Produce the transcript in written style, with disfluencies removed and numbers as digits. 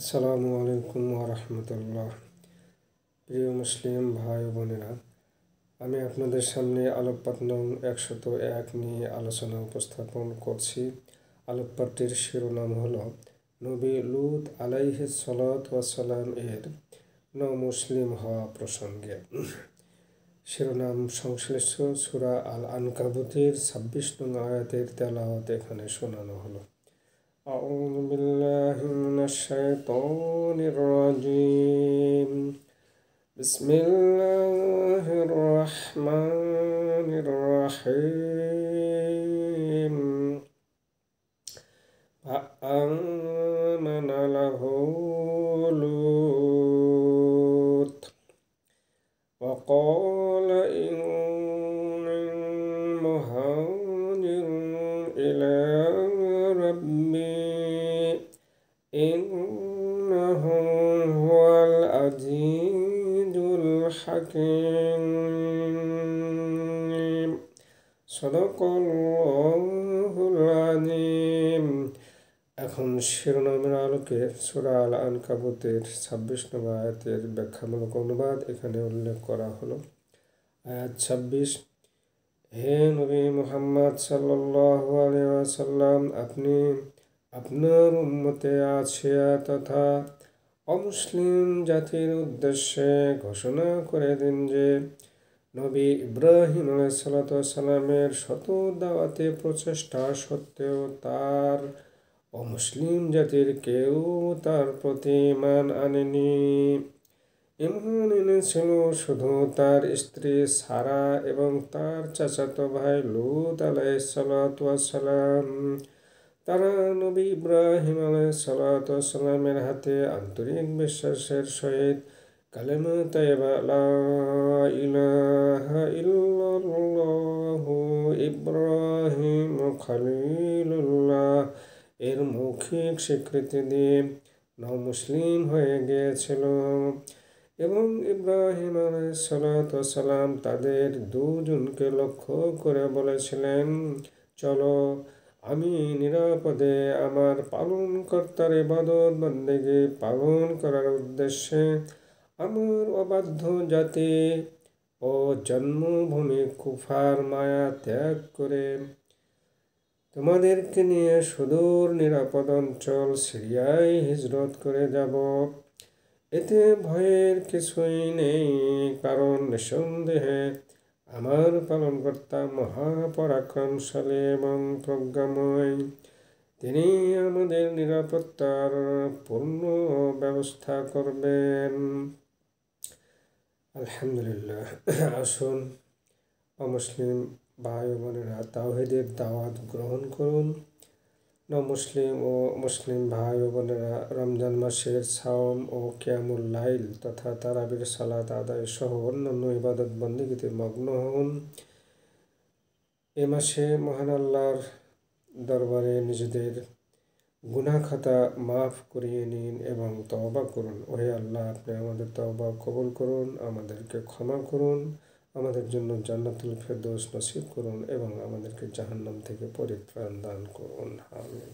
আসসালামু আলাইকুম ওরহমতুল্লাহ। প্রিয় মুসলিম ভাই ও বোনেরা, আমি আপনাদের সামনে আলোকপাত নং 101 নিয়ে আলোচনা উপস্থাপন করছি। আলোকপাতটির শিরোনাম হল নবী লূত আলাইহিস সালাতু ওয়াসসালাম এর মুসলিম হওয়া প্রসঙ্গে। শিরোনাম সংশ্লিষ্ট সূরা আল আনকাবুতের 26 নং আয়াতের তেলাওয়াত এখানে শোনানো হলো। أعوذ بالله من الشيطان الرجيم. بسم الله الرحمن الرحيم. فآمن له لوط وقال إني مهاجر إلى إنه هو العزيز الحكيم. صدق الله العظيم. এখন শিরোনামের আলোকে সূরা আল আনকাবুতের 26 নম্বর আয়াতের ব্যাখ্যামূলক অনুবাদ এখানে উল্লেখ করা হলো। আয়াত 26: হে নবী মুহাম্মদ সাল্লাল্লাহু আলাইহি ওয়াসাল্লাম, আপনি আপনার উম্মতে আসিয়া তথা অমুসলিম জাতির উদ্দেশ্যে ঘোষণা করে দিন যে নবী ইব্রাহিম আলাইহিসসালামের শত দাওয়াতে প্রচেষ্টা সত্ত্বেও তার অমুসলিম জাতির কেউ তার প্রতি ঈমান আনেনি। ঈমান এনেছিল শুধু তার স্ত্রী সারা এবং তার চাচাতো ভাই লূত আলাইহিসসালাম। তারা নবী ইব্রাহিম আলাইহিসসালামের হাতে আন্তরিক বিশ্বাসের সহিত কালেমা তাইয়্যিবা লা ইলাহা ইল্লাল্লাহু ইব্রাহিম খলিলুল্লাহ এর মৌখিক স্বীকৃতি দিয়ে মুসলিম হয়ে গিয়েছিল এবং ইব্রাহিম আলাইহিসসালাম তাদের দুজনকে লক্ষ্য করে বলেছিলেন, চলো আমি নিরাপদে আমার পালনকর্তার ইবাদত বন্দেগী পালন করার উদ্দেশ্যে আমার অবাধ্য জাতি ও জন্মভূমি কুফার মায়া ত্যাগ করে তোমাদেরকে নিয়ে সুদূর নিরাপদ অঞ্চল সিরিয়ায় হিজরত করে যাব। এতে ভয়ের কিছুই নেই, কারণ নিঃসন্দেহে আমার পালনকর্তা মহাপরাক্রমশালী এবং প্রজ্ঞাময়। তিনি আমাদের নিরাপত্তার পূর্ণ ব্যবস্থা করবেন। আলহামদুলিল্লাহ। আসুন অমুসলিম ভাই বোনেরা, তাওহীদের দাওয়াত গ্রহণ করুন। মুসলিম ও মুসলিম ভাই ও বোনেরা, রমজান মাসের সাওম ও কিয়ামুল লাইল তথা তারাবির সালাত আদায় সহ অন্যান্য ইবাদত বন্দেগীতে মগ্ন হন। এ মাসে মহান আল্লাহর দরবারে নিজেদের গুনাহ খাতা মাফ করিয়ে নিন এবং তওবা করুন। ওহে আল্লাহ, আপনি আমাদের তওবা কবুল করুন, আমাদেরকে ক্ষমা করুন, আমাদের জন্য জান্নাতুল ফেরদৌস নসিব করুন এবং আমাদেরকে জাহান্নাম থেকে পরিত্রাণ দান করুন। আমিন।